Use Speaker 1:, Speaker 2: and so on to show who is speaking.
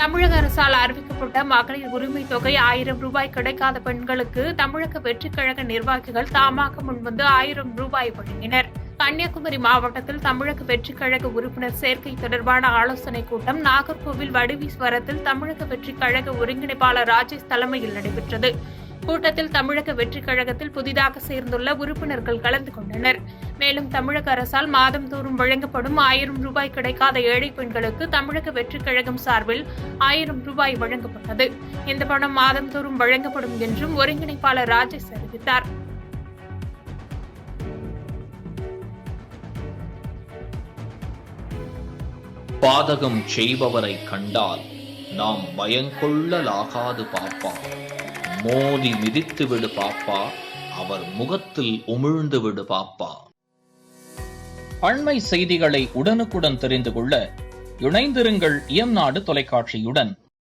Speaker 1: தமிழக அரசால் அறிவிக்கப்பட்ட மகளிர் உரிமை தொகை 1000 ரூபாய் கிடைக்காத பெண்களுக்கு தமிழக வெற்றிக் கழக நிர்வாகிகள் தாமாக முன்வந்து 1000 ரூபாய் வழங்கினர். கன்னியாகுமரி மாவட்டத்தில் தமிழக வெற்றிக் கழக உறுப்பினர் சேர்க்கை தொடர்பான ஆலோசனைக் கூட்டம் நாகர்கோவில் வடிவீஸ்வரத்தில் தமிழக வெற்றிக் கழக ஒருங்கிணைப்பாளர் ராஜேஷ் தலைமையில் நடைபெற்றது. கூட்டத்தில் தமிழக வெற்றிக் கழகத்தில் புதிதாக சேர்ந்துள்ள உறுப்பினர்கள் கலந்து கொண்டனர். மேலும் தமிழக அரசால் மாதந்தோறும் வழங்கப்படும் 1000 ரூபாய் கிடைக்காத ஏழை பெண்களுக்கு தமிழக வெற்றிக் கழகம் சார்பில் 1000 ரூபாய் வழங்கப்பட்டது. இந்த பணம் மாதந்தோறும் வழங்கப்படும் என்றும் ஒருங்கிணைப்பாளர் ராஜேஷ் அறிவித்தார்.
Speaker 2: பாதகம் செய்பவரை கண்டால் நாம் பயங்கொள்ளலாகாது பாப்பா. மோதி மிதித்து விடு பாப்பா, அவர் முகத்தில் உமிழ்ந்து விடு பாப்பா. அண்மை செய்திகளை உடனுக்குடன் தெரிந்து கொள்ள இணைந்திருங்கள் இயம்நாடு தொலைக்காட்சியுடன்.